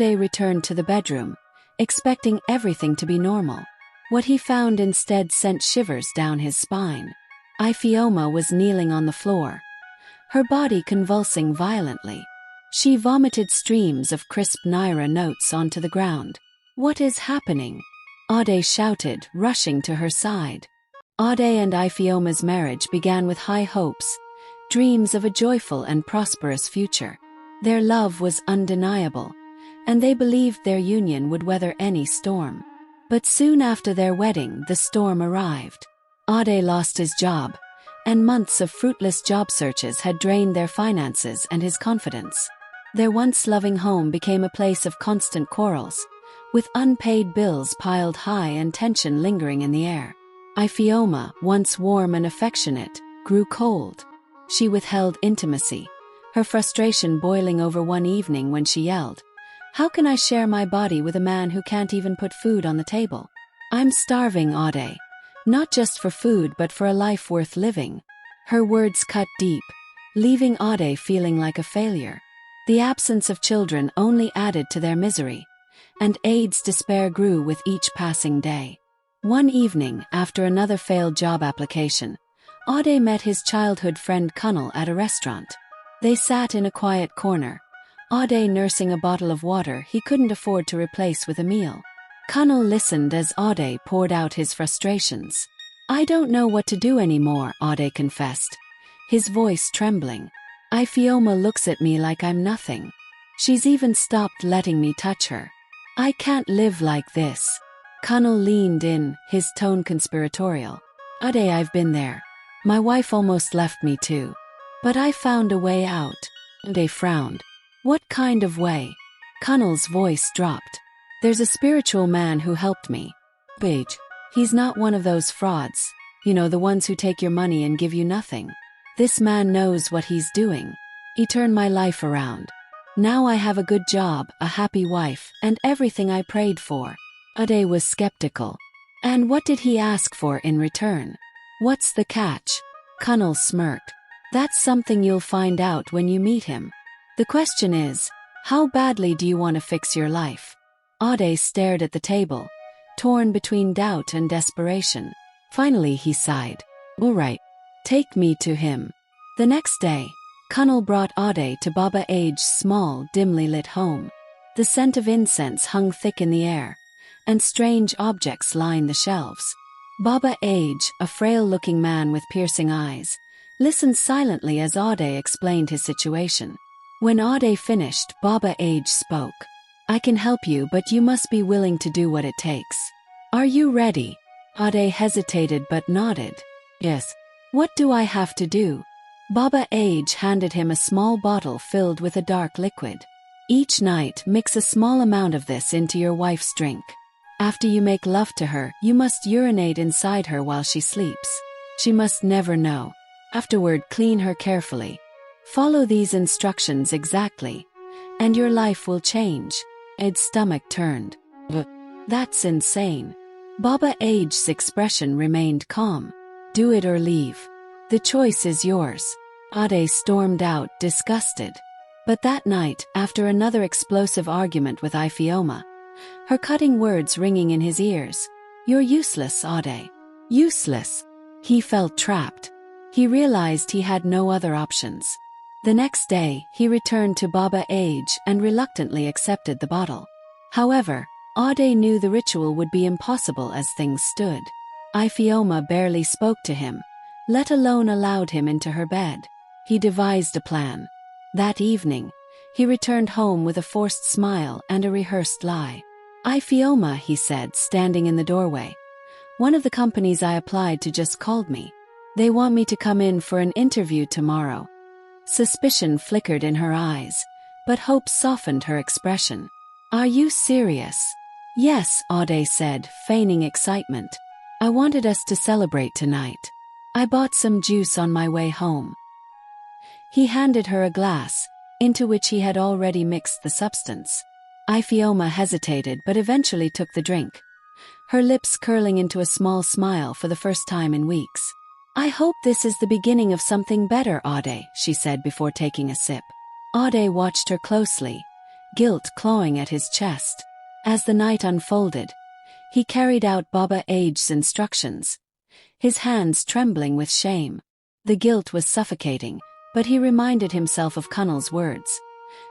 Ade returned to the bedroom, expecting everything to be normal. What he found instead sent shivers down his spine. Ifeoma was kneeling on the floor, her body convulsing violently. She vomited streams of crisp Naira notes onto the ground. "What is happening?" Ade shouted, rushing to her side. Ade and Ifeoma's marriage began with high hopes, dreams of a joyful and prosperous future. Their love was undeniable, and they believed their union would weather any storm. But soon after their wedding, the storm arrived. Ade lost his job, and months of fruitless job searches had drained their finances and his confidence. Their once loving home became a place of constant quarrels, with unpaid bills piled high and tension lingering in the air. Ifeoma, once warm and affectionate, grew cold. She withheld intimacy, her frustration boiling over one evening when she yelled, "How can I share my body with a man who can't even put food on the table? I'm starving, Ade. Not just for food but for a life worth living." Her words cut deep, leaving Ade feeling like a failure. The absence of children only added to their misery, and Ade's despair grew with each passing day. One evening, after another failed job application, Ade met his childhood friend Kunal at a restaurant. They sat in a quiet corner, Ade nursing a bottle of water he couldn't afford to replace with a meal. Kunal listened as Ade poured out his frustrations. "I don't know what to do anymore," Ade confessed, his voice trembling. "Ifeoma looks at me like I'm nothing. She's even stopped letting me touch her. I can't live like this." Kunal leaned in, his tone conspiratorial. "Ade, I've been there. My wife almost left me too. But I found a way out." Ade frowned. "What kind of way?" Kunal's voice dropped. "There's a spiritual man who helped me. Paige. He's not one of those frauds, the ones who take your money and give you nothing. This man knows what he's doing. He turned my life around. Now I have a good job, a happy wife, and everything I prayed for." Ade was skeptical. "And what did he ask for in return? What's the catch?" Kunal smirked. "That's something you'll find out when you meet him. The question is, how badly do you want to fix your life?" Ade stared at the table, torn between doubt and desperation. Finally he sighed. "All right. Take me to him." The next day, Kunal brought Ade to Baba Age's small, dimly lit home. The scent of incense hung thick in the air, and strange objects lined the shelves. Baba Age, a frail-looking man with piercing eyes, listened silently as Ade explained his situation. When Ade finished, Baba Age spoke. "I can help you, but you must be willing to do what it takes. Are you ready?" Ade hesitated but nodded. "Yes." "What do I have to do?" Baba Age handed him a small bottle filled with a dark liquid. "Each night, mix a small amount of this into your wife's drink. After you make love to her, you must urinate inside her while she sleeps. She must never know. Afterward, clean her carefully. Follow these instructions exactly, and your life will change." Ed's stomach turned. "That's insane." Baba Age's expression remained calm. "Do it or leave. The choice is yours." Ade stormed out, disgusted. But that night, after another explosive argument with Ifeoma, her cutting words ringing in his ears, "You're useless, Ade. Useless." He felt trapped. He realized he had no other options. The next day, he returned to Baba Age and reluctantly accepted the bottle. However, Ade knew the ritual would be impossible as things stood. Ifeoma barely spoke to him, let alone allowed him into her bed. He devised a plan. That evening, he returned home with a forced smile and a rehearsed lie. "Ifeoma," he said, standing in the doorway, "one of the companies I applied to just called me. They want me to come in for an interview tomorrow." Suspicion flickered in her eyes, but hope softened her expression. "Are you serious?" "Yes," Ade said, feigning excitement. "I wanted us to celebrate tonight. I bought some juice on my way home." He handed her a glass, into which he had already mixed the substance. Ifeoma hesitated but eventually took the drink, her lips curling into a small smile for the first time in weeks. "I hope this is the beginning of something better, Ade," she said before taking a sip. Ade watched her closely, guilt clawing at his chest. As the night unfolded, he carried out Baba Age's instructions, his hands trembling with shame. The guilt was suffocating, but he reminded himself of Kunnal's words.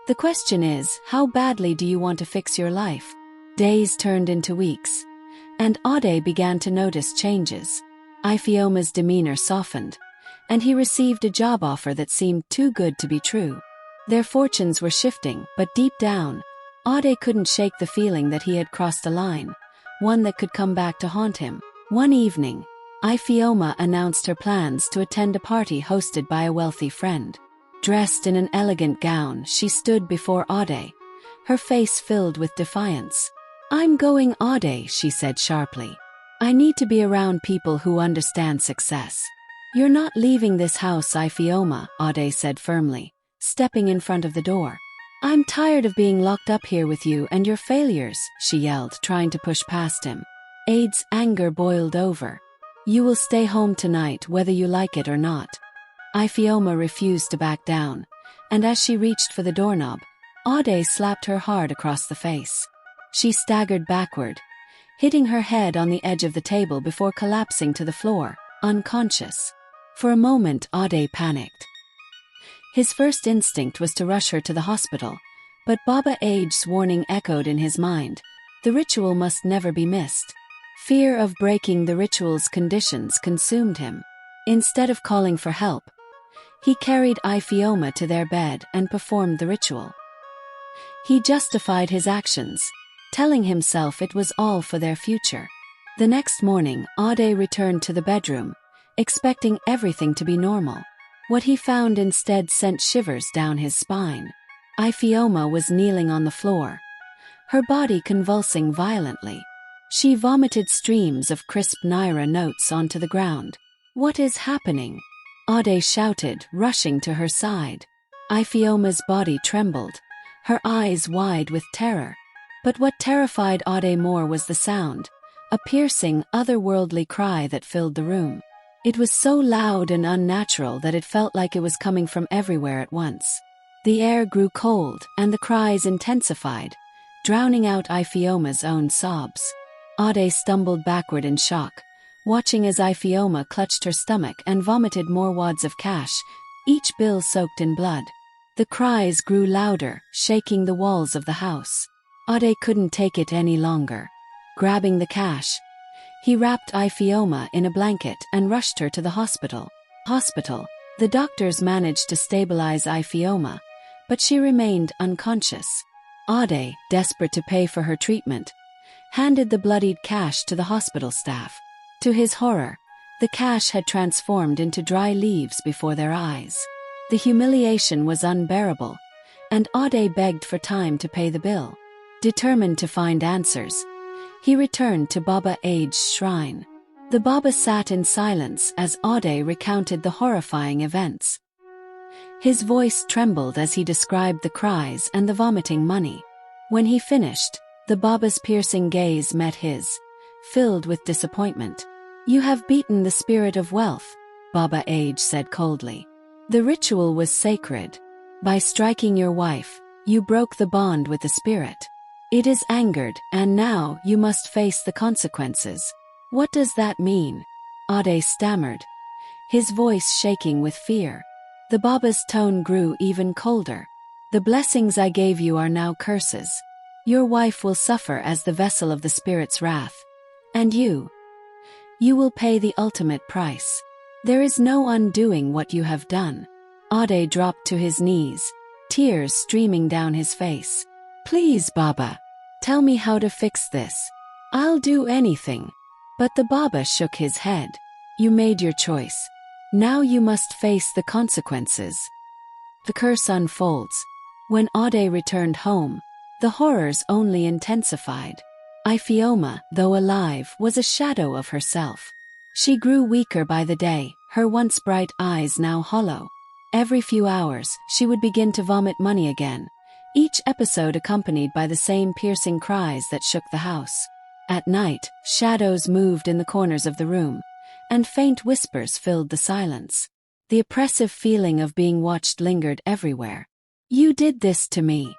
The question is, how badly do you want to fix your life? Days turned into weeks, and Ade began to notice changes. Ifeoma's demeanor softened, and he received a job offer that seemed too good to be true. Their fortunes were shifting, but deep down, Ade couldn't shake the feeling that he had crossed a line, one that could come back to haunt him. One evening, Ifeoma announced her plans to attend a party hosted by a wealthy friend. Dressed in an elegant gown, she stood before Ade, her face filled with defiance. "I'm going, Ade," she said sharply. "I need to be around people who understand success." "You're not leaving this house, Ifeoma," Ade said firmly, stepping in front of the door. "I'm tired of being locked up here with you and your failures," she yelled, trying to push past him. Ade's anger boiled over. "You will stay home tonight whether you like it or not." Ifeoma refused to back down, and as she reached for the doorknob, Ade slapped her hard across the face. She staggered backward, hitting her head on the edge of the table before collapsing to the floor, unconscious. For a moment, Ade panicked. His first instinct was to rush her to the hospital, but Baba Age's warning echoed in his mind. The ritual must never be missed. Fear of breaking the ritual's conditions consumed him. Instead of calling for help, he carried Ifeoma to their bed and performed the ritual. He justified his actions, telling himself it was all for their future. The next morning, Ade returned to the bedroom, expecting everything to be normal. What he found instead sent shivers down his spine. Ifeoma was kneeling on the floor, her body convulsing violently. She vomited streams of crisp Naira notes onto the ground. "What is happening?" Ade shouted, rushing to her side. Ifeoma's body trembled, her eyes wide with terror. But what terrified Ade more was the sound, a piercing, otherworldly cry that filled the room. It was so loud and unnatural that it felt like it was coming from everywhere at once. The air grew cold, and the cries intensified, drowning out Ifeoma's own sobs. Ade stumbled backward in shock, watching as Ifeoma clutched her stomach and vomited more wads of cash, each bill soaked in blood. The cries grew louder, shaking the walls of the house. Ade couldn't take it any longer. Grabbing the cash, he wrapped Ifeoma in a blanket and rushed her to the hospital. The doctors managed to stabilize Ifeoma, but she remained unconscious. Ade, desperate to pay for her treatment, handed the bloodied cash to the hospital staff. To his horror, the cash had transformed into dry leaves before their eyes. The humiliation was unbearable, and Ade begged for time to pay the bill. Determined to find answers, he returned to Baba Age's shrine. The Baba sat in silence as Ade recounted the horrifying events. His voice trembled as he described the cries and the vomiting money. When he finished, the Baba's piercing gaze met his, filled with disappointment. "You have beaten the spirit of wealth," Baba Age said coldly. "The ritual was sacred. By striking your wife, you broke the bond with the spirit. It is angered, and now you must face the consequences." "What does that mean?" Ade stammered, his voice shaking with fear. The Baba's tone grew even colder. "The blessings I gave you are now curses. Your wife will suffer as the vessel of the spirit's wrath. And you will pay the ultimate price. There is no undoing what you have done." Ade dropped to his knees, tears streaming down his face. "Please, Baba, tell me how to fix this. I'll do anything." But the Baba shook his head. "You made your choice. Now you must face the consequences." The curse unfolds. When Ade returned home, the horrors only intensified. Ifeoma, though alive, was a shadow of herself. She grew weaker by the day, her once bright eyes now hollow. Every few hours, she would begin to vomit money again, each episode accompanied by the same piercing cries that shook the house. At night, shadows moved in the corners of the room, and faint whispers filled the silence. The oppressive feeling of being watched lingered everywhere. "You did this to me,"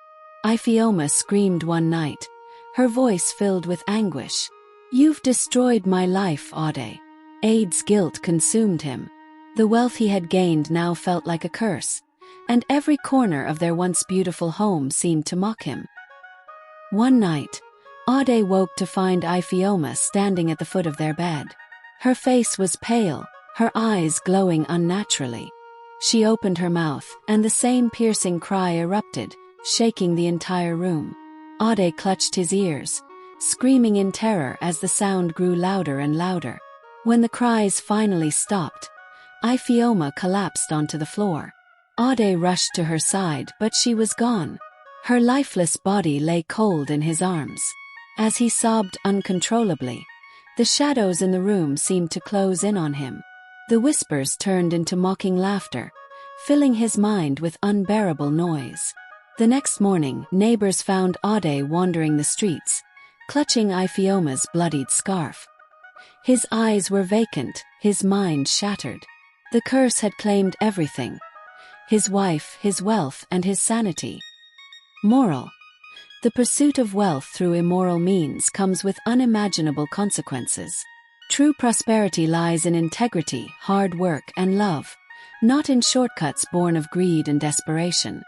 Iphioma screamed one night, her voice filled with anguish. "You've destroyed my life, Ade." Ade's guilt consumed him. The wealth he had gained now felt like a curse, and every corner of their once beautiful home seemed to mock him. One night, Ade woke to find Iphioma standing at the foot of their bed. Her face was pale, her eyes glowing unnaturally. She opened her mouth, and the same piercing cry erupted, shaking the entire room. Ade clutched his ears, screaming in terror as the sound grew louder and louder. When the cries finally stopped, Iphioma collapsed onto the floor. Ade rushed to her side, but she was gone. Her lifeless body lay cold in his arms. As he sobbed uncontrollably, the shadows in the room seemed to close in on him. The whispers turned into mocking laughter, filling his mind with unbearable noise. The next morning, neighbors found Ade wandering the streets, clutching Iphioma's bloodied scarf. His eyes were vacant, his mind shattered. The curse had claimed everything: his wife, his wealth, and his sanity. Moral: the pursuit of wealth through immoral means comes with unimaginable consequences. True prosperity lies in integrity, hard work, and love, not in shortcuts born of greed and desperation.